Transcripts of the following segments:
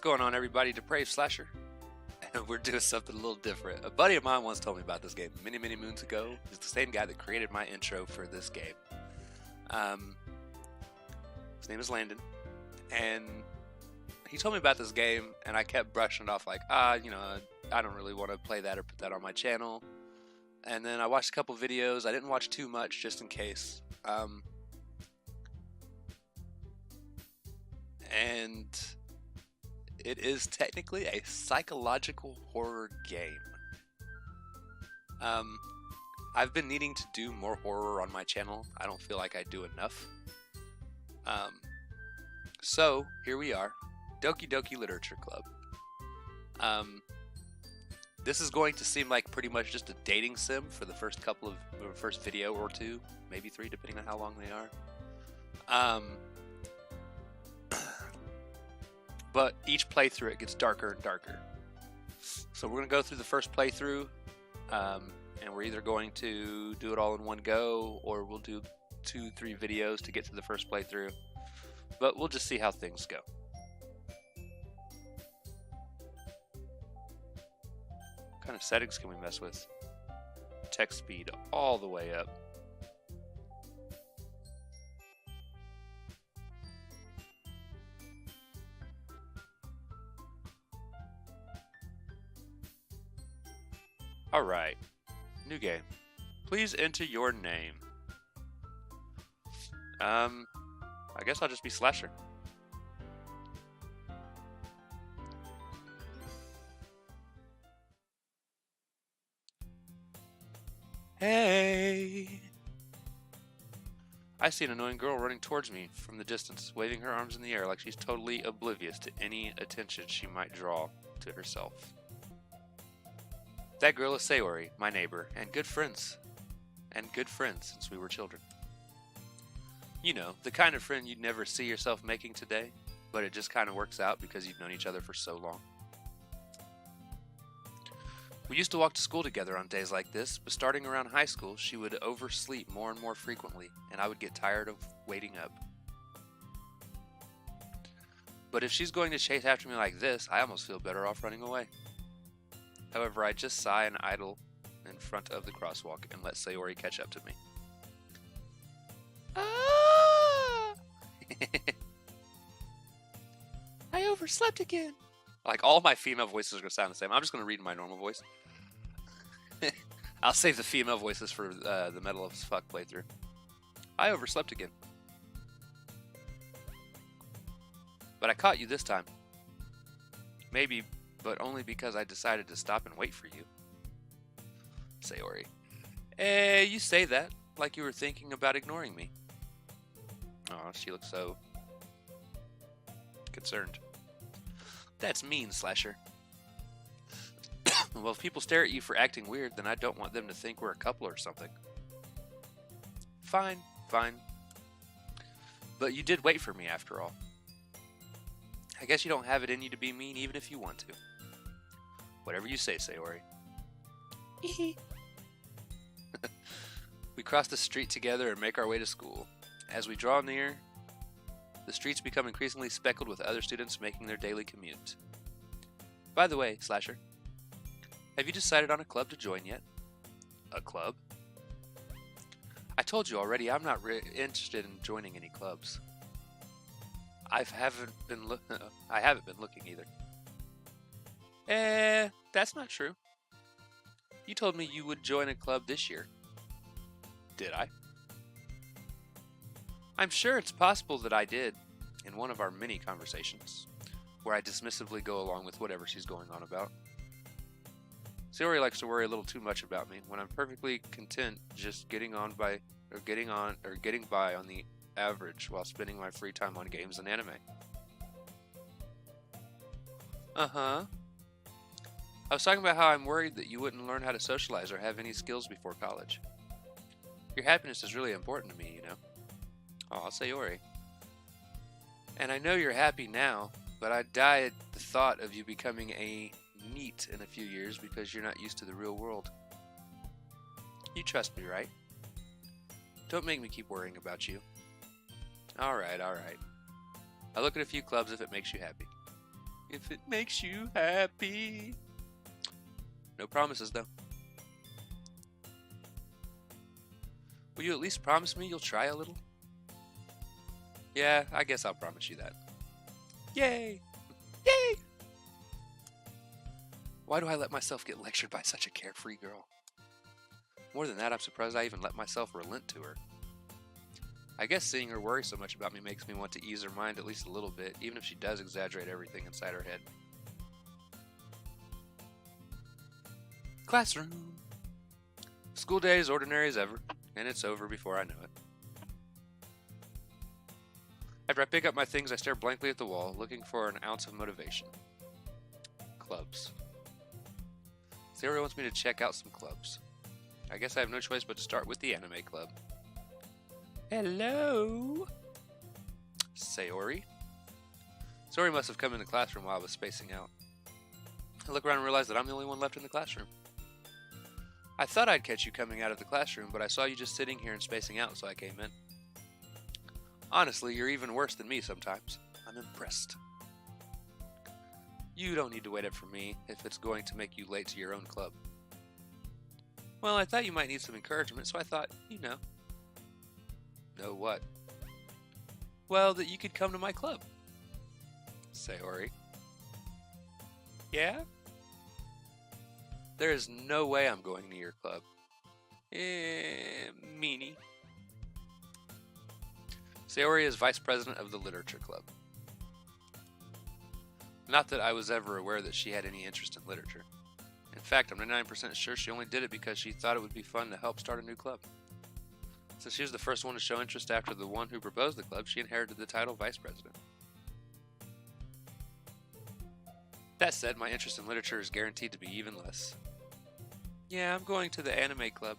going on, everybody? Depraved Slasher. And we're doing something a little different. A buddy of mine once told me about this game many moons ago. He's the same guy that created my intro for this game. His name is Landon. And he told me about this game, and I kept brushing it off like, I don't really want to play that or put that on my channel. And then I watched a couple videos. I didn't watch too much just in case. And it is technically a psychological horror game. I've been needing to do more horror on my channel. I don't feel like I do enough. So here we are, Doki Doki Literature Club. This is going to seem like pretty much just a dating sim for the first video or two, maybe three, depending on how long they are. But each playthrough it gets darker and darker. So we're going to go through the first playthrough, and we're either going to do it all in one go, or we'll do 2-3 videos to get to the first playthrough. But we'll just see how things go. What kind of settings can we mess with? Text speed all the way up. Alright, new game. Please enter your name. I guess I'll just be Slasher. Hey! I see an annoying girl running towards me from the distance, waving her arms in the air like she's totally oblivious to any attention she might draw to herself. That girl is Sayori, my neighbor, and good friends since we were children. You know, the kind of friend you'd never see yourself making today, but it just kind of works out because you've known each other for so long. We used to walk to school together on days like this, but starting around high school, she would oversleep more and more frequently, and I would get tired of waiting up. But if she's going to chase after me like this, I almost feel better off running away. However, I just sigh and idle in front of the crosswalk and let Sayori catch up to me. Ah! I overslept again. Like, all my female voices are going to sound the same. I'm just going to read my normal voice. I'll save the female voices for the Metal as Fuck playthrough. I overslept again. But I caught you this time. Maybe, but only because I decided to stop and wait for you. Sayori. You say that like you were thinking about ignoring me. Oh, she looks so concerned. That's mean, Slasher. Well, if people stare at you for acting weird, then I don't want them to think we're a couple or something. Fine. But you did wait for me after all. I guess you don't have it in you to be mean even if you want to. Whatever you say, Sayori. We cross the street together and make our way to school. As we draw near, the streets become increasingly speckled with other students making their daily commute. By the way, Slasher, have you decided on a club to join yet? A club? I told you already, I'm not interested in joining any clubs. I haven't been looking either. That's not true. You told me you would join a club this year. Did I? I'm sure it's possible that I did in one of our many conversations, where I dismissively go along with whatever she's going on about. Sayori likes to worry a little too much about me when I'm perfectly content just getting by on the average while spending my free time on games and anime. Uh-huh. I was talking about how I'm worried that you wouldn't learn how to socialize or have any skills before college. Your happiness is really important to me, you know. Aw, Sayori. And I know you're happy now, but I die at the thought of you becoming a NEET in a few years because you're not used to the real world. You trust me, right? Don't make me keep worrying about you. Alright. I'll look at a few clubs if it makes you happy. if it makes you happy. No promises, though. Will you at least promise me you'll try a little? Yeah, I guess I'll promise you that. Yay! Yay! Why do I let myself get lectured by such a carefree girl? More than that, I'm surprised I even let myself relent to her. I guess seeing her worry so much about me makes me want to ease her mind at least a little bit, even if she does exaggerate everything inside her head. Classroom. School day is ordinary as ever, and it's over before I know it. After I pick up my things, I stare blankly at the wall, looking for an ounce of motivation. Clubs. Sayori wants me to check out some clubs. I guess I have no choice but to start with the anime club. Hello? Sayori? Sayori must have come in the classroom while I was spacing out. I look around and realize that I'm the only one left in the classroom. I thought I'd catch you coming out of the classroom, but I saw you just sitting here and spacing out, so I came in. Honestly, you're even worse than me sometimes. I'm impressed. You don't need to wait up for me if it's going to make you late to your own club. Well, I thought you might need some encouragement, so I thought, you know. Know what? Well, that you could come to my club. Sayori. Yeah? There is no way I'm going to your club. Meanie. Sayori is vice president of the Literature Club. Not that I was ever aware that she had any interest in literature. In fact, I'm 99% sure she only did it because she thought it would be fun to help start a new club. Since she was the first one to show interest after the one who proposed the club, she inherited the title vice president. That said, my interest in literature is guaranteed to be even less. Yeah, I'm going to the anime club.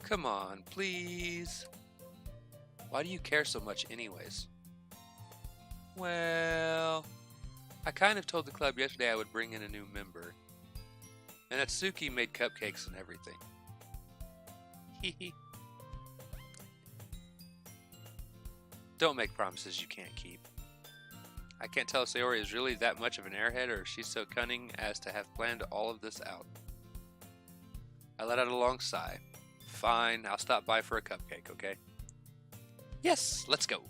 Come on, please. Why do you care so much anyways? Well, I kind of told the club yesterday I would bring in a new member. And Natsuki made cupcakes and everything. Hehe. Don't make promises you can't keep. I can't tell if Sayori is really that much of an airhead or if she's so cunning as to have planned all of this out. I let out a long sigh. Fine, I'll stop by for a cupcake, okay? Yes, let's go.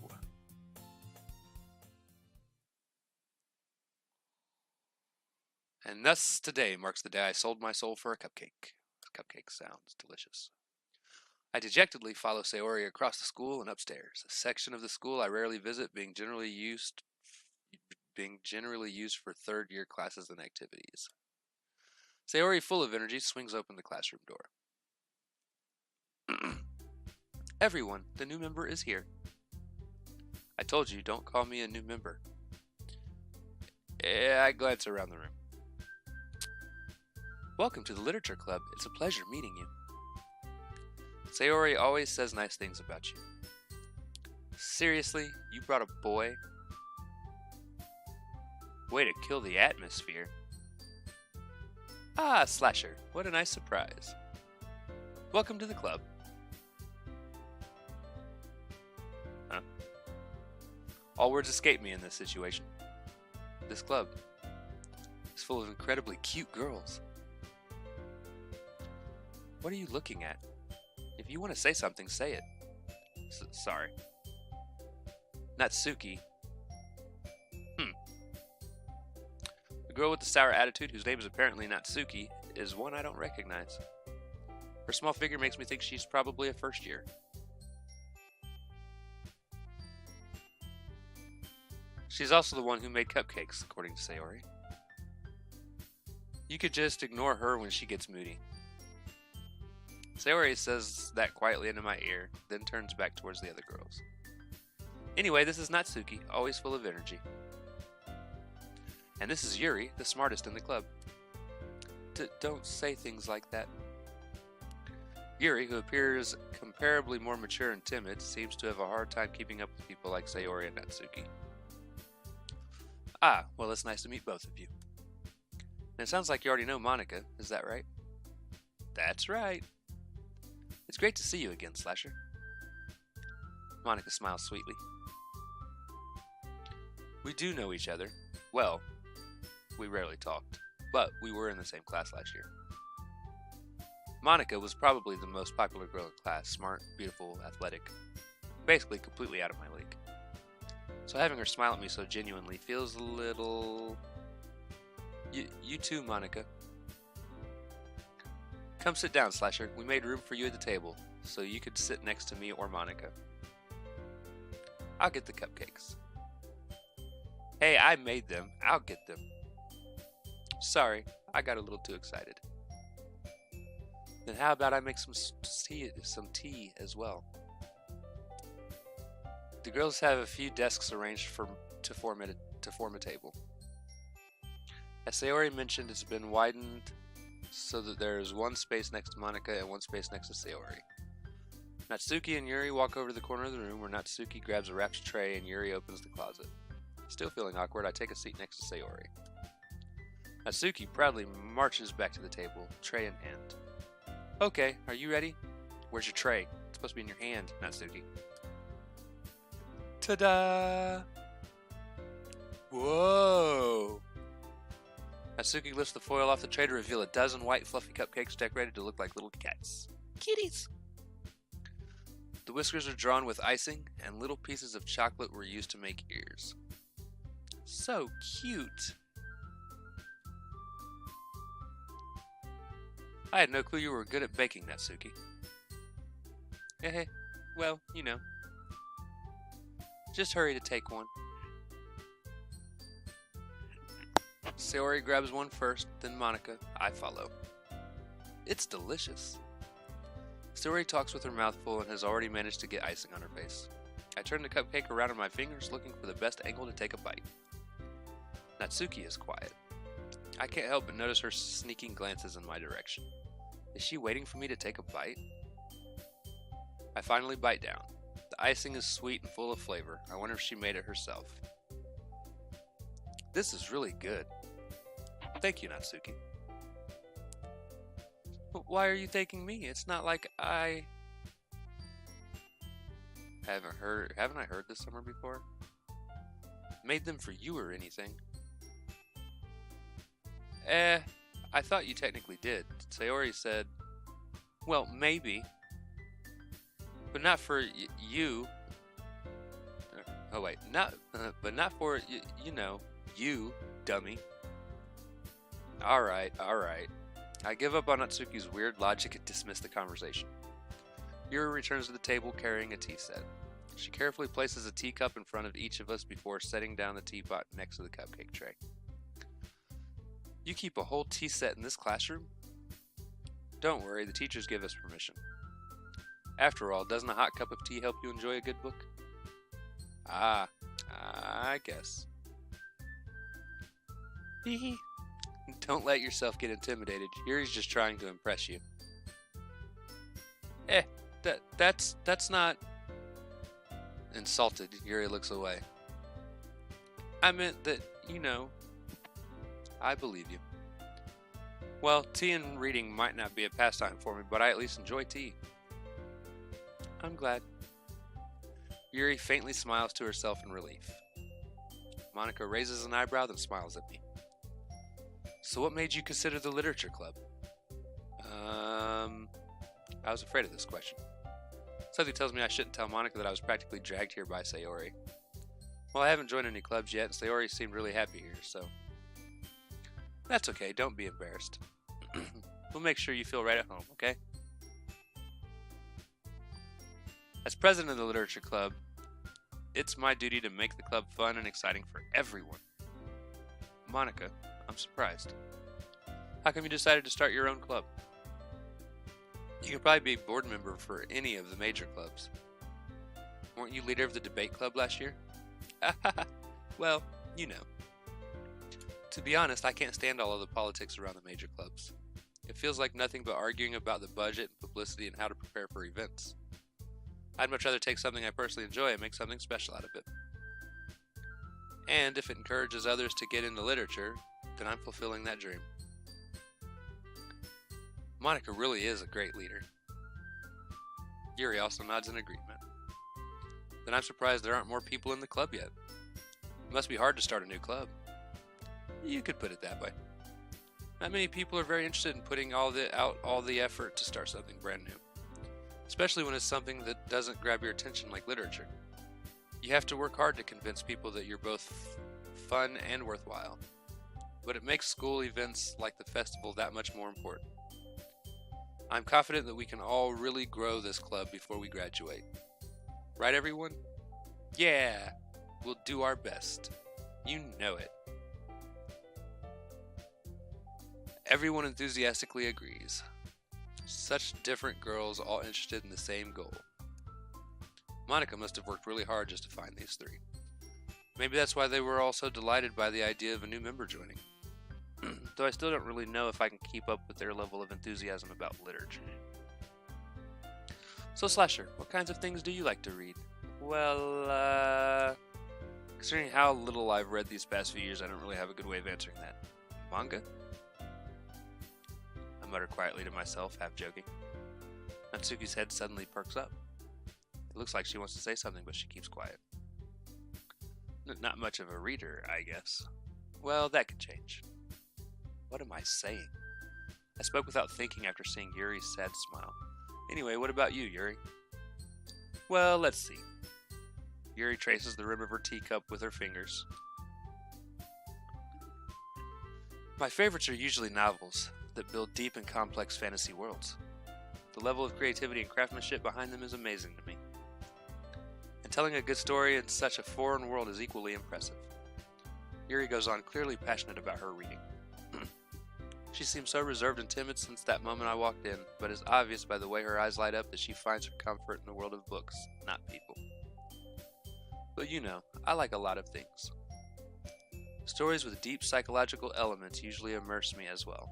And thus today marks the day I sold my soul for a cupcake. Cupcake sounds delicious. I dejectedly follow Sayori across the school and upstairs, a section of the school I rarely visit, being generally used for third-year classes and activities. Sayori, full of energy, swings open the classroom door. Everyone, the new member is here. I told you, don't call me a new member. I glance around the room. Welcome to the Literature Club. It's a pleasure meeting you. Sayori always says nice things about you. Seriously, you brought a boy? Way to kill the atmosphere. Ah, Slasher, what a nice surprise. Welcome to the club. Huh? All words escape me in this situation. This club is full of incredibly cute girls. What are you looking at? If you want to say something, say it. Sorry. Natsuki. The girl with the sour attitude, whose name is apparently Natsuki, is one I don't recognize. Her small figure makes me think she's probably a first year. She's also the one who made cupcakes, according to Sayori. You could just ignore her when she gets moody. Sayori says that quietly into my ear, then turns back towards the other girls. Anyway, this is Natsuki, always full of energy. And this is Yuri, the smartest in the club. Don't say things like that. Yuri, who appears comparably more mature and timid, seems to have a hard time keeping up with people like Sayori and Natsuki. Ah, well, it's nice to meet both of you. And it sounds like you already know Monica, is that right? That's right. It's great to see you again, Slasher. Monica smiles sweetly. We do know each other. Well, we rarely talked, but we were in the same class last year. Monica was probably the most popular girl in class, smart, beautiful, athletic, basically completely out of my league. So having her smile at me so genuinely feels a little... You too, Monica. Come sit down, Slasher. We made room for you at the table, so you could sit next to me or Monica. I'll get the cupcakes. Hey, I made them. I'll get them. Sorry, I got a little too excited. Then how about I make some tea as well? The girls have a few desks arranged to form a table. As Sayori mentioned, it's been widened so that there is one space next to Monica and one space next to Sayori. Natsuki and Yuri walk over to the corner of the room where Natsuki grabs a wrapped tray and Yuri opens the closet. Still feeling awkward, I take a seat next to Sayori. Natsuki proudly marches back to the table, tray in hand. Okay, are you ready? Where's your tray? It's supposed to be in your hand, Natsuki. Ta-da! Whoa! Natsuki lifts the foil off the tray to reveal a dozen white fluffy cupcakes decorated to look like little cats. Kitties! The whiskers are drawn with icing, and little pieces of chocolate were used to make ears. So cute! I had no clue you were good at baking, Natsuki. Well, you know. Just hurry to take one. Sayori grabs one first, then Monica. I follow. It's delicious. Sayori talks with her mouth full and has already managed to get icing on her face. I turn the cupcake around on my fingers, looking for the best angle to take a bite. Natsuki is quiet. I can't help but notice her sneaking glances in my direction. Is she waiting for me to take a bite? I finally bite down. The icing is sweet and full of flavor. I wonder if she made it herself. This is really good. Thank you, Natsuki. But why are you thanking me? It's not like I... Haven't I heard this somewhere before? Made them for you or anything. I thought you technically did. Sayori said, well, maybe. But not for you. Oh wait, but not for, you know, you, dummy. Alright. I give up on Natsuki's weird logic and dismiss the conversation. Yuri returns to the table carrying a tea set. She carefully places a teacup in front of each of us before setting down the teapot next to the cupcake tray. You keep a whole tea set in this classroom? Don't worry, the teachers give us permission. After all, doesn't a hot cup of tea help you enjoy a good book? Ah, I guess. Hee. Don't let yourself get intimidated. Yuri's just trying to impress you. That's not... Insulted, Yuri looks away. I meant that, you know, I believe you. Well, tea and reading might not be a pastime for me, but I at least enjoy tea. I'm glad. Yuri faintly smiles to herself in relief. Monica raises an eyebrow then smiles at me. So what made you consider the literature club? I was afraid of this question. Something tells me I shouldn't tell Monica that I was practically dragged here by Sayori. Well, I haven't joined any clubs yet, and Sayori seemed really happy here, so... That's okay, don't be embarrassed. We'll make sure you feel right at home, okay? As president of the literature club, it's my duty to make the club fun and exciting for everyone. Monica, I'm surprised. How come you decided to start your own club? You could probably be a board member for any of the major clubs. Weren't you leader of the debate club last year? Well, you know. To be honest, I can't stand all of the politics around the major clubs. It feels like nothing but arguing about the budget and publicity and how to prepare for events. I'd much rather take something I personally enjoy and make something special out of it. And if it encourages others to get into literature, then I'm fulfilling that dream. Monica really is a great leader. Yuri also nods in agreement. Then I'm surprised there aren't more people in the club yet. Must be hard to start a new club. You could put it that way. Not many people are very interested in putting all the effort to start something brand new, especially when it's something that doesn't grab your attention like literature. You have to work hard to convince people that you're both fun and worthwhile, but it makes school events like the festival that much more important. I'm confident that we can all really grow this club before we graduate. Right, everyone? Yeah, we'll do our best. You know it. Everyone enthusiastically agrees. Such different girls all interested in the same goal. Monica must have worked really hard just to find these three. Maybe that's why they were all so delighted by the idea of a new member joining. Though I still don't really know if I can keep up with their level of enthusiasm about literature. So Slasher, what kinds of things do you like to read? Well, considering how little I've read these past few years, I don't really have a good way of answering that. Manga? I mutter quietly to myself, half joking. Natsuki's head suddenly perks up. It looks like she wants to say something, but she keeps quiet. Not much of a reader, I guess. Well, that could change. What am I saying? I spoke without thinking after seeing Yuri's sad smile. Anyway, what about you, Yuri? Well, let's see. Yuri traces the rim of her teacup with her fingers. My favorites are usually novels that build deep and complex fantasy worlds. The level of creativity and craftsmanship behind them is amazing to me. And telling a good story in such a foreign world is equally impressive. Yuri goes on, clearly passionate about her reading. She seems so reserved and timid since that moment I walked in, but it's obvious by the way her eyes light up that she finds her comfort in the world of books, not people. But you know, I like a lot of things. Stories with deep psychological elements usually immerse me as well.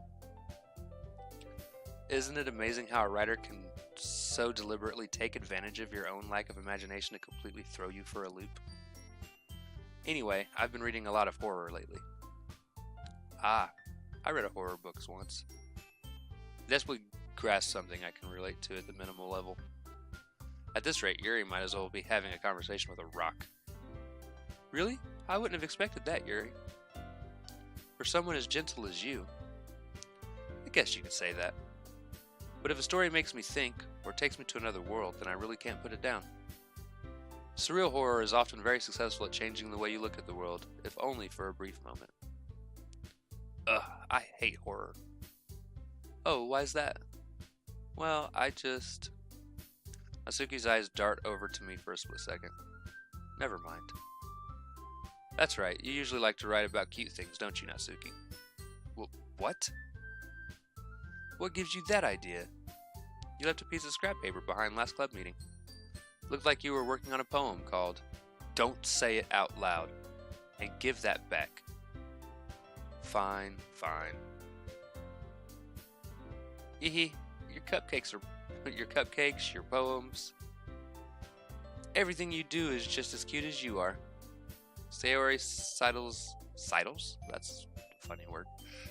Isn't it amazing how a writer can so deliberately take advantage of your own lack of imagination to completely throw you for a loop? Anyway, I've been reading a lot of horror lately. I read a horror books once. Desperately grasp something I can relate to at the minimal level. At this rate, Yuri might as well be having a conversation with a rock. Really? I wouldn't have expected that, Yuri. For someone as gentle as you. I guess you could say that. But if a story makes me think, or takes me to another world, then I really can't put it down. Surreal horror is often very successful at changing the way you look at the world, if only for a brief moment. Ugh, I hate horror. Oh, why's that? Well, Natsuki's eyes dart over to me for a split second. Never mind. That's right, you usually like to write about cute things, don't you, Natsuki? Well, what? What gives you that idea? You left a piece of scrap paper behind last club meeting. Looked like you were working on a poem called Don't Say It Out Loud, and give that back. Fine. Your cupcakes, your poems. Everything you do is just as cute as you are. Sayori sidles? That's a funny word.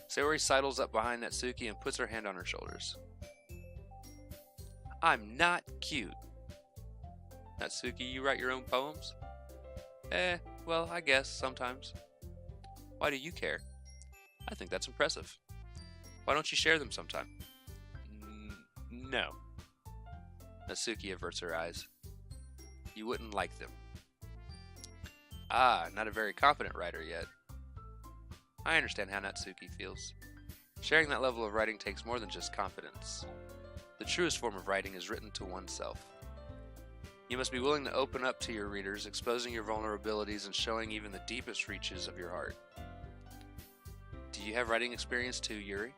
Sayori sidles up behind Natsuki and puts her hand on her shoulders. I'm not cute. Natsuki, you write your own poems? Well, I guess, sometimes. Why do you care? I think that's impressive. Why don't you share them sometime? No. Natsuki averts her eyes. You wouldn't like them. Not a very confident writer yet. I understand how Natsuki feels. Sharing that level of writing takes more than just confidence. The truest form of writing is written to oneself. You must be willing to open up to your readers, exposing your vulnerabilities and showing even the deepest reaches of your heart. Do you have writing experience too, Yuri?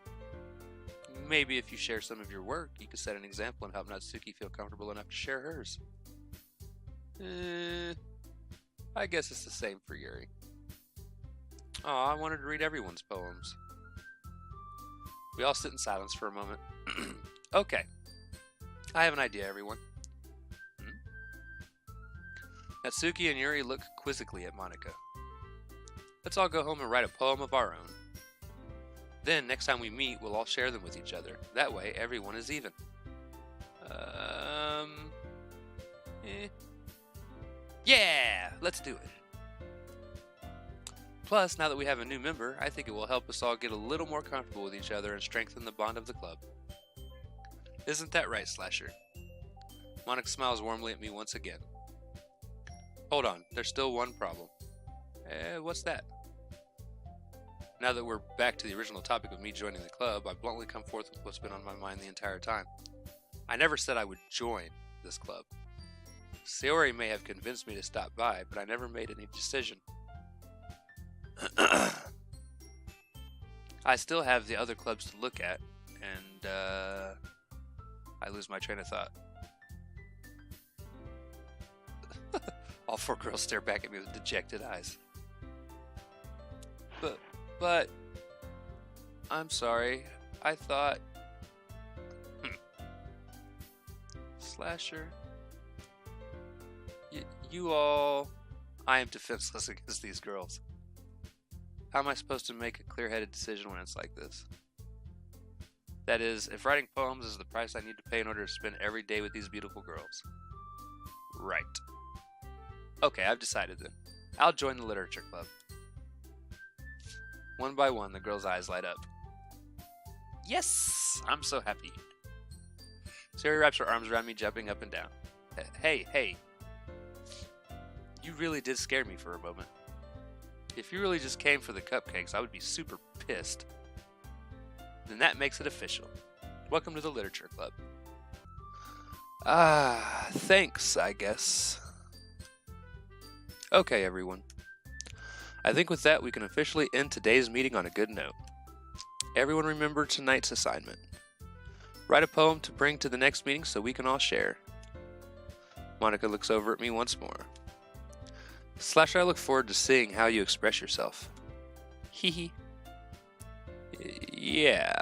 Maybe if you share some of your work, you could set an example and help Natsuki feel comfortable enough to share hers. I guess it's the same for Yuri. I wanted to read everyone's poems. We all sit in silence for a moment. Okay. I have an idea, everyone. Natsuki and Yuri look quizzically at Monica. Let's all go home and write a poem of our own. Then, next time we meet, we'll all share them with each other. That way, everyone is even. Yeah! Let's do it. Plus, now that we have a new member, I think it will help us all get a little more comfortable with each other and strengthen the bond of the club. Isn't that right, Slasher? Monica smiles warmly at me once again. Hold on, there's still one problem. What's that? Now that we're back to the original topic of me joining the club, I bluntly come forth with what's been on my mind the entire time. I never said I would join this club. Sayori may have convinced me to stop by, but I never made any decision. I still have the other clubs to look at, and I lose my train of thought. All four girls stare back at me with dejected eyes. But, I'm sorry, I thought... Slasher... You all... I am defenseless against these girls. How am I supposed to make a clear-headed decision when it's like this? That is, if writing poems is the price I need to pay in order to spend every day with these beautiful girls. Right. Okay, I've decided then. I'll join the literature club. One by one, the girls' eyes light up. Yes! I'm so happy. Sayori wraps her arms around me, jumping up and down. Hey. You really did scare me for a moment. If you really just came for the cupcakes, I would be super pissed. Then that makes it official. Welcome to the literature club. Thanks, I guess. Okay, everyone. I think with that, we can officially end today's meeting on a good note. Everyone remember tonight's assignment. Write a poem to bring to the next meeting so we can all share. Monica looks over at me once more. Slasher, I look forward to seeing how you express yourself. Hee. Yeah.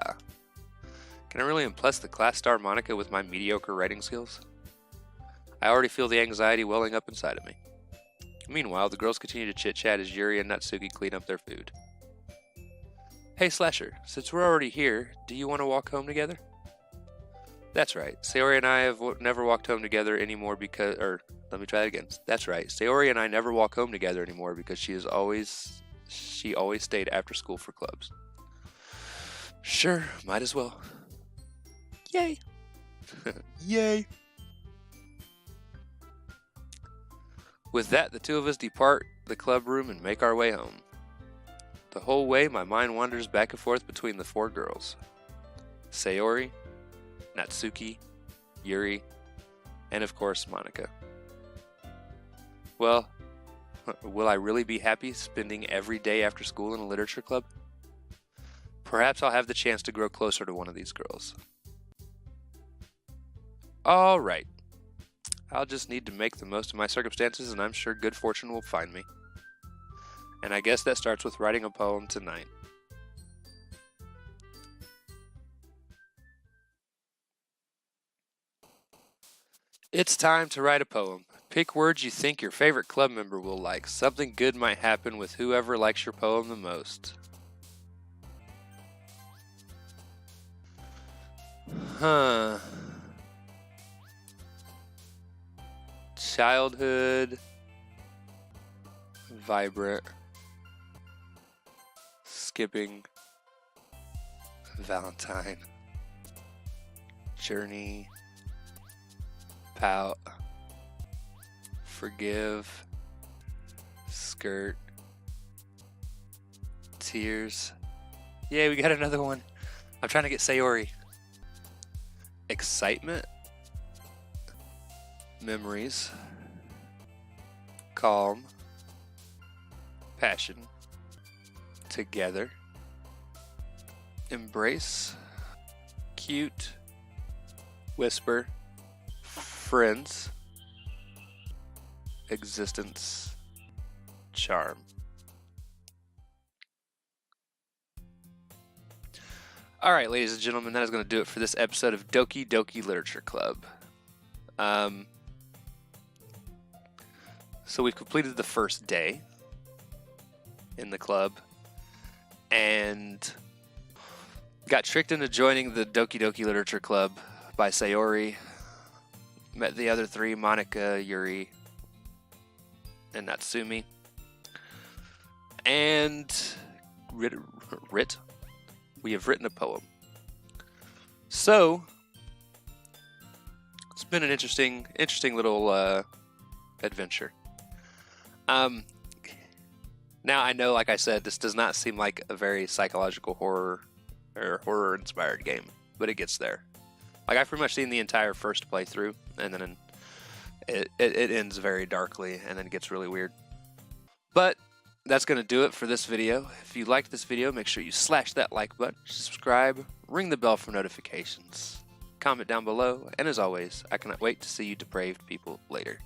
Can I really impress the class star Monica with my mediocre writing skills? I already feel the anxiety welling up inside of me. Meanwhile, the girls continue to chit-chat as Yuri and Natsuki clean up their food. Hey Slasher, since we're already here, do you want to walk home together? That's right. Sayori and I have never walked home together anymore because... let me try that again. That's right. Sayori and I never walk home together anymore because she always stayed after school for clubs. Sure, might as well. Yay. Yay. With that, the two of us depart the club room and make our way home. The whole way, my mind wanders back and forth between the four girls. Sayori, Natsuki, Yuri, and of course, Monica. Well, will I really be happy spending every day after school in a literature club? Perhaps I'll have the chance to grow closer to one of these girls. Alright. I'll just need to make the most of my circumstances, and I'm sure good fortune will find me. And I guess that starts with writing a poem tonight. It's time to write a poem. Pick words you think your favorite club member will like. Something good might happen with whoever likes your poem the most. Childhood. Vibrant. Skipping. Valentine. Journey. Pout. Forgive. Skirt. Tears. Yay, we got another one. I'm trying to get Sayori. Excitement. Memories. Calm. Passion. Together. Embrace. Cute. Whisper. Friends. Existence. Charm. Alright, ladies and gentlemen, that is going to do it for this episode of Doki Doki Literature Club. So we've completed the first day in the club and got tricked into joining the Doki Doki Literature Club by Sayori. Met the other three, Monica, Yuri, and Natsumi. And we have written a poem. So it's been an interesting little adventure. Now I know, like I said, this does not seem like a very psychological horror or horror-inspired game, but it gets there. Like, I've pretty much seen the entire first playthrough, and then it ends very darkly, and then it gets really weird. But that's going to do it for this video. If you liked this video, make sure you slash that like button, subscribe, ring the bell for notifications, comment down below, and as always, I cannot wait to see you depraved people later.